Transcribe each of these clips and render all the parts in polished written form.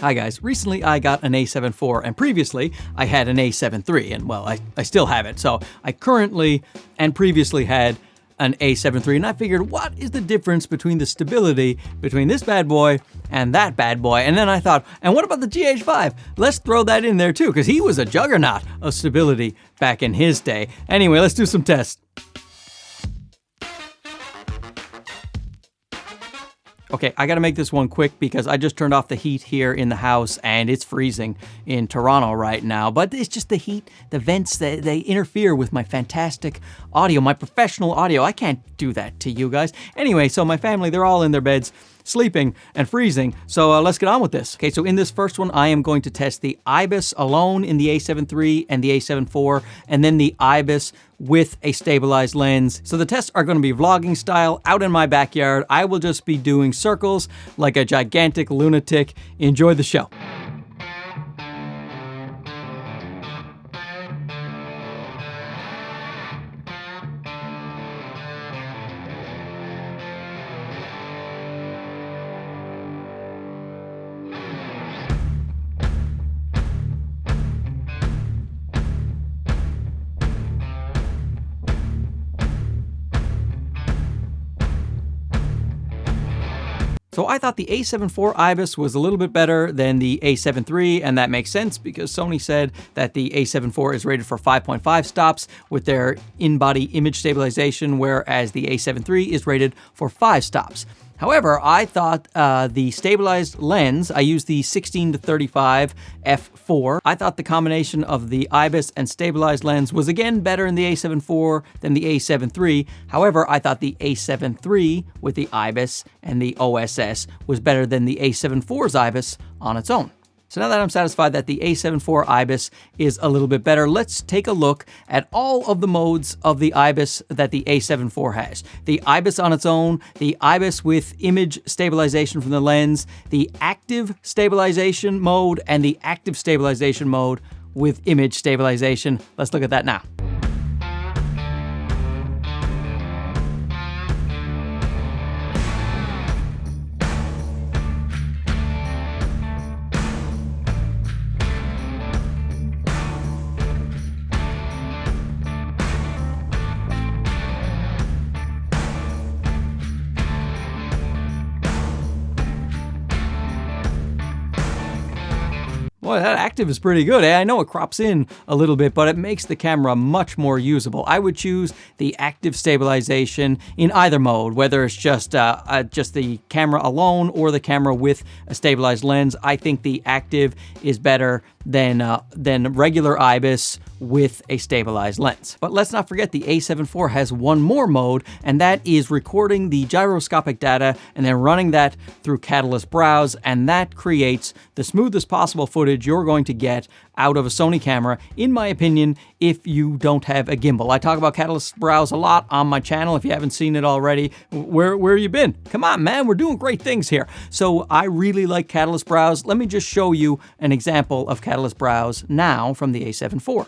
Hi guys, recently I got an A7 IV and previously I had an A7 III and well, I still have it. So I currently and previously had an A7 III and I figured what is the difference between the stability between this bad boy and that bad boy? And then I thought, and what about the GH5? Let's throw that in there too because he was a juggernaut of stability back in his day. Anyway, let's do some tests. Okay, I gotta make this one quick because I just turned off the heat here in the house and it's freezing in Toronto right now. But it's just the heat, the vents, they interfere with my fantastic audio, my professional audio. I can't do that to you guys. Anyway, so my family, they're all in their beds, sleeping and freezing. So let's get on with this. Okay, so in this first one, I am going to test the IBIS alone in the A7 III and the A7 IV, and then the IBIS with a stabilized lens. So the tests are going to be vlogging style out in my backyard. I will just be doing circles like a gigantic lunatic. Enjoy the show. So I thought the A7 IV IBIS was a little bit better than the A7 III, and that makes sense because Sony said that the A7 IV is rated for 5.5 stops with their in-body image stabilization, whereas the A7 III is rated for 5 stops. However, I thought the stabilized lens, I used the 16-35 f4. I thought the combination of the IBIS and stabilized lens was again better in the A7 IV than the A7 III. However, I thought the A7 III with the IBIS and the OSS was better than the A7 IV's IBIS on its own. So now that I'm satisfied that the A7 IV IBIS is a little bit better, let's take a look at all of the modes of the IBIS that the A7 IV has. The IBIS on its own, the IBIS with image stabilization from the lens, the active stabilization mode, and the active stabilization mode with image stabilization. Let's look at that now. Boy, that active is pretty good. I know it crops in a little bit, but it makes the camera much more usable. I would choose the active stabilization in either mode, whether it's just the camera alone or the camera with a stabilized lens. I think the active is better than regular IBIS with a stabilized lens. But let's not forget the A7 IV has one more mode, and that is recording the gyroscopic data and then running that through Catalyst Browse, and that creates the smoothest possible footage you're going to get out of a Sony camera, in my opinion, if you don't have a gimbal. I talk about Catalyst Browse a lot on my channel. If you haven't seen it already, where you been? Come on, man, we're doing great things here. So I really like Catalyst Browse. Let me just show you an example of Catalyst Browse now from the A7 IV.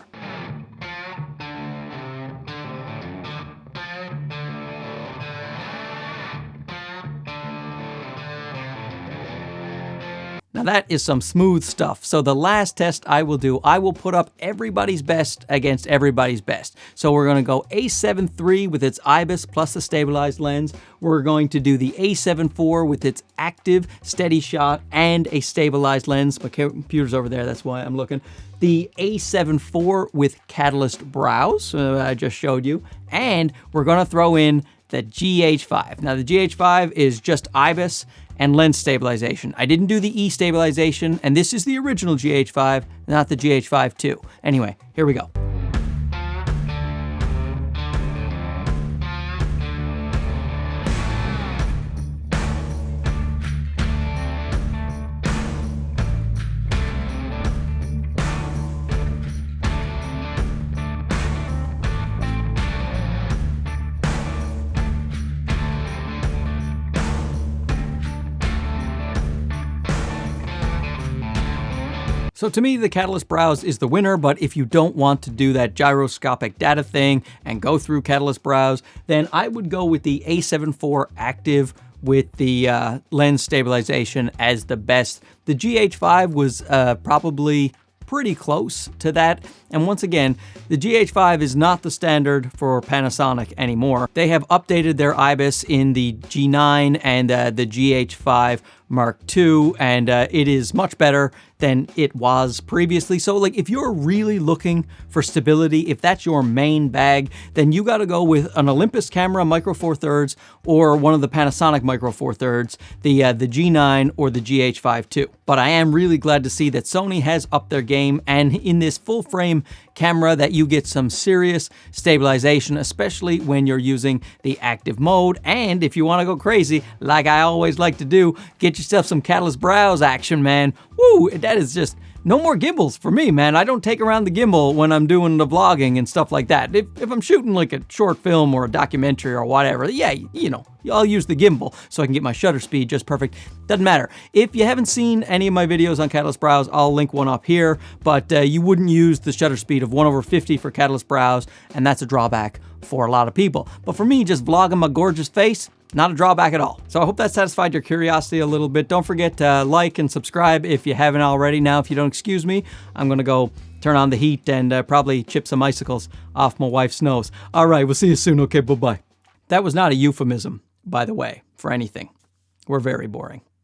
Now that is some smooth stuff. So the last test I will do, I will put up everybody's best against everybody's best. So we're going to go A7 III with its IBIS plus the stabilized lens. We're going to do the A7 IV with its active steady shot and a stabilized lens. My computer's over there, that's why I'm looking. The A7 IV with Catalyst Browse, I just showed you. And we're going to throw in the GH5. Now the GH5 is just IBIS and lens stabilization. I didn't do the E stabilization, and this is the original GH5, not the GH5 II. Anyway, here we go. So to me, the Catalyst Browse is the winner, but if you don't want to do that gyroscopic data thing and go through Catalyst Browse, then I would go with the A7 IV Active with the lens stabilization as the best. The GH5 was probably pretty close to that. And once again, the GH5 is not the standard for Panasonic anymore. They have updated their IBIS in the G9 and the GH5 Mark II, and it is much better than it was previously. So like if you're really looking for stability, if that's your main bag, then you got to go with an Olympus camera Micro Four Thirds or one of the Panasonic Micro Four Thirds, the G9 or the GH5 II. But I am really glad to see that Sony has upped their game, and in this full frame camera that you get some serious stabilization, especially when you're using the active mode. And if you want to go crazy, like I always like to do, get yourself some Catalyst Browse action, man. Woo, that is just no more gimbals for me, man. I don't take around the gimbal when I'm doing the vlogging and stuff like that. If I'm shooting like a short film or a documentary or whatever, yeah, you know, I'll use the gimbal so I can get my shutter speed just perfect. Doesn't matter. If you haven't seen any of my videos on Catalyst Browse, I'll link one up here, but you wouldn't use the shutter speed of 1/50 for Catalyst Browse, and that's a drawback for a lot of people. But for me, just vlogging my gorgeous face, not a drawback at all. So I hope that satisfied your curiosity a little bit. Don't forget to like and subscribe if you haven't already. Now, if you don't excuse me, I'm gonna go turn on the heat and probably chip some icicles off my wife's nose. All right, we'll see you soon. Okay, bye-bye. That was not a euphemism, by the way, for anything. We're very boring.